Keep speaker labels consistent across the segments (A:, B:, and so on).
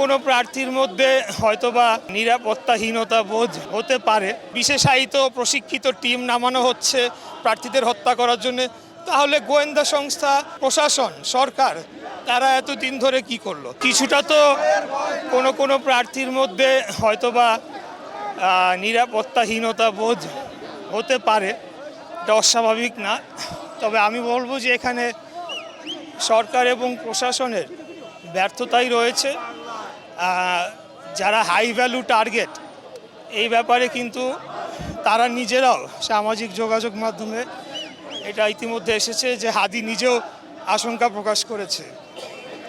A: কোনো প্রার্থীর মধ্যে হয়তোবা নিরাপত্তাহীনতা বোধ হতে পারে, বিশেষায়িত প্রশিক্ষিত টিম নামানো হচ্ছে প্রার্থীদের হত্যা করার জন্য। তাহলে গোয়েন্দা সংস্থা, প্রশাসন, সরকার তারা এতদিন ধরে কি করলো? কিছুটা তো কোনো প্রার্থীর মধ্যে হয়তোবা নিরাপত্তাহীনতা বোধ হতে পারে, এটা অস্বাভাবিক না। তবে আমি বলবো যে এখানে সরকার এবং প্রশাসনের ব্যর্থতাই রয়েছে। যারা হাই ভ্যালু টার্গেট, এই ব্যাপারে কিন্তু তারা নিজেরাও সামাজিক যোগাযোগ মাধ্যমে এটা ইতিমধ্যে এসেছে যে হাদি নিজেও আশঙ্কা প্রকাশ করেছে।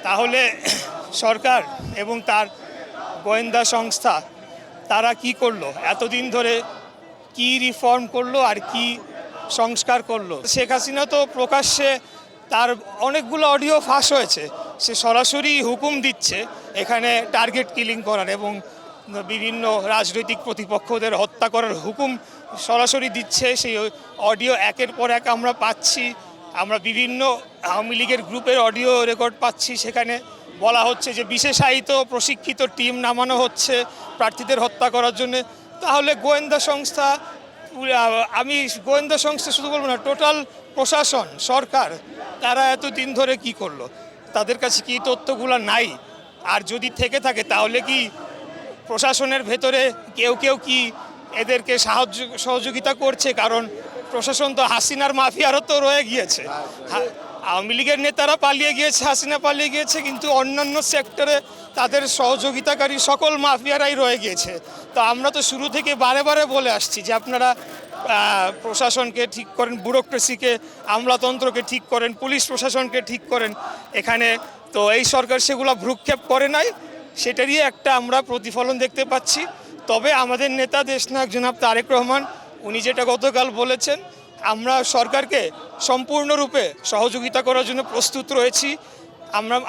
A: তাহলে সরকার এবং তার গোয়েন্দা সংস্থা তারা কি করলো? এতদিন ধরে কি রিফর্ম করলো আর কি সংস্কার করলো? শেখ হাসিনা তো প্রকাশ্যে তার অনেকগুলো অডিও ফাঁস হয়েছে, সে সরাসরি হুকুম দিচ্ছে এখানে টার্গেট কিলিং করার এবং বিভিন্ন রাজনৈতিক প্রতিপক্ষদের হত্যা করার হুকুম সরাসরি দিচ্ছে। সেই অডিও একের পর এক আমরা পাচ্ছি। আমরা বিভিন্ন আওয়ামী লীগের গ্রুপের অডিও রেকর্ড পাচ্ছি, সেখানে বলা হচ্ছে যে বিশেষায়িত প্রশিক্ষিত টিম নামানো হচ্ছে প্রার্থীদের হত্যা করার জন্য। তাহলে গোয়েন্দা সংস্থা, আমি গোয়েন্দা সংস্থা শুধু বলবো না, টোটাল প্রশাসন, সরকার তারা এতদিন ধরে কি করলো? তাদের কাছে কি তথ্যগুলো নাই? আর যদি থেকে থাকে তাহলে কি প্রশাসনের ভেতরে কেউ কি এদেরকে সহযোগিতা করছে? কারণ প্রশাসন তো হাসিনার মাফিয়ারও তো রয়ে গিয়েছে। আওয়ামী লীগের নেতারা পালিয়ে গিয়েছে, হাসিনা পালিয়ে গিয়েছে, কিন্তু অন্যান্য সেক্টরে তাদের সহযোগিতাকারী সকল মাফিয়ারাই রয়ে গিয়েছে। তো আমরা তো শুরু থেকে বারে বারে বলে আসছি যে আপনারা প্রশাসনকে ঠিক করেন, ব্যুরোক্রেসিকে, আমলাতন্ত্রকে ঠিক করেন, পুলিশ প্রশাসনকে ঠিক করেন। এখানে তো এই সরকার সেগুলো ভ্রুক্ষেপ করে নাই, সেটারই একটা আমরা প্রতিফলন দেখতে পাচ্ছি। তবে আমাদের নেতা দেশনায়ক জনাব তারেক রহমান, উনি যেটা গতকাল বলেছেন, আমরা সরকারকে সম্পূর্ণরূপে সহযোগিতা করার জন্য প্রস্তুত রয়েছি।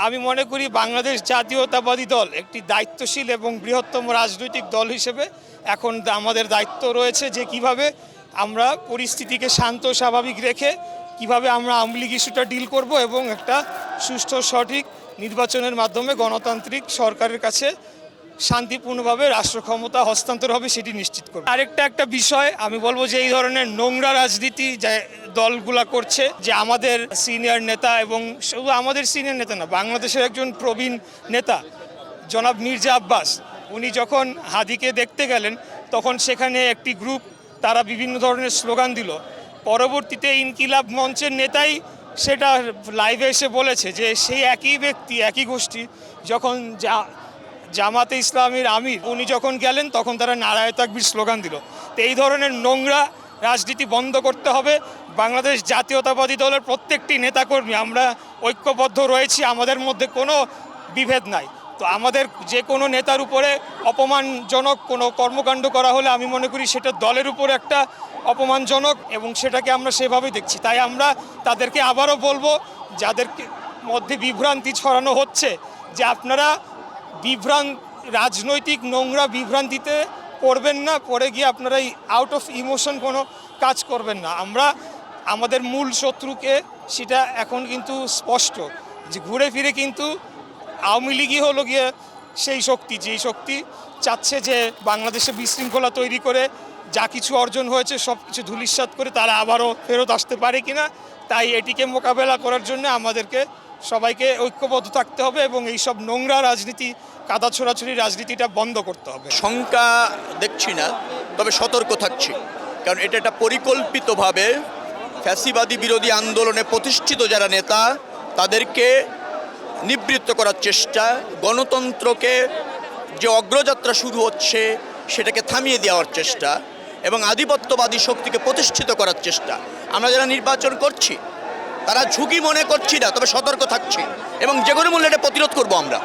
A: আমি মনে করি বাংলাদেশ জাতীয়তাবাদী দল একটি দায়িত্বশীল এবং বৃহত্তম রাজনৈতিক দল হিসেবে এখন আমাদের দায়িত্ব রয়েছে যে কিভাবে আমরা পরিস্থিতিকে শান্ত স্বাভাবিক রেখে কিভাবে আমরা আওয়ামী লীগ ইস্যুটা ডিল করব এবং একটা সুষ্ঠু সঠিক নির্বাচনের মাধ্যমে গণতান্ত্রিক সরকারের কাছে শান্তিপূর্ণভাবে রাষ্ট্র ক্ষমতা হস্তান্তর হবে সেটি নিশ্চিত করবে। আরেকটা বিষয় আমি বলবো যে এই ধরনের নোংরা রাজনীতি যে দলগুলা করছে, যে আমাদের সিনিয়র নেতা এবং শুধু আমাদের সিনিয়র নেতা না, বাংলাদেশের একজন প্রবীণ নেতা জনাব মির্জা আব্বাস, উনি যখন হাদিকে দেখতে গেলেন তখন সেখানে একটি গ্রুপ তারা বিভিন্ন ধরনের স্লোগান দিল। পরবর্তীতে ইনকিলাব মঞ্চের নেতাই সেটা লাইভে এসে বলেছে যে সেই একই ব্যক্তি, একই গোষ্ঠী যখন জামাতে ইসলামীর আমির উনি যখন গেলেন তখন তারা নারায়ে তাকবীর স্লোগান দিল। তো এই ধরনের নোংরা রাজনীতি বন্ধ করতে হবে। বাংলাদেশ জাতীয়তাবাদী দলের প্রত্যেকটি নেতাকর্মী আমরা ঐক্যবদ্ধ রয়েছি, আমাদের মধ্যে কোনো বিভেদ নাই। তো আমাদের যে কোনো নেতার উপরে অপমানজনক কোনো কর্মকাণ্ড করা হলে আমি মনে করি সেটা দলের উপরে একটা অপমানজনক এবং সেটাকে আমরা সেভাবেই দেখছি। তাই আমরা তাদেরকে আবারও বলবো, যাদের মধ্যে বিভ্রান্তি ছড়ানো হচ্ছে, যে আপনারা রাজনৈতিক নোংরা বিভ্রান্তিতে পড়বেন না, পড়ে গিয়ে আপনারা আউট অফ ইমোশন কোনো কাজ করবেন না। আমরা আমাদের মূল শত্রুকে সেটা এখন কিন্তু স্পষ্ট যে ঘুরে ফিরে কিন্তু আওয়ামী লীগই হলো গিয়ে সেই শক্তি, যেই শক্তি চাচ্ছে যে বাংলাদেশে বিশৃঙ্খলা তৈরি করে যা কিছু অর্জন হয়েছে সব কিছু ধূলিসাৎ করে তারা আবারও ফেরত আসতে পারে কিনা। তাই এটিকে মোকাবেলা করার জন্য আমাদেরকে সবাইকে ঐক্যবদ্ধ থাকতে হবে এবং এইসব নোংরা রাজনীতি, কাদা ছোড়াছুড়ি রাজনীতিটা বন্ধ করতে হবে।
B: শঙ্কা দেখছি না, তবে সতর্ক থাকছি, কারণ এটা একটা পরিকল্পিতভাবে ফ্যাসিবাদী বিরোধী আন্দোলনে প্রতিষ্ঠিত যারা নেতা তাদেরকে নিবৃত্ত করার চেষ্টা, গণতন্ত্রকে যে অগ্রযাত্রা শুরু হচ্ছে সেটাকে থামিয়ে দেওয়ার চেষ্টা এবং আধিপত্যবাদী শক্তিকে প্রতিষ্ঠিত করার চেষ্টা। আমরা যারা নির্বাচন করছি তারা ঝুঁকি মনে করছি না, তবে সতর্ক থাকছি এবং যে কোনো মূল্যে এটা প্রতিরোধ করবো আমরা।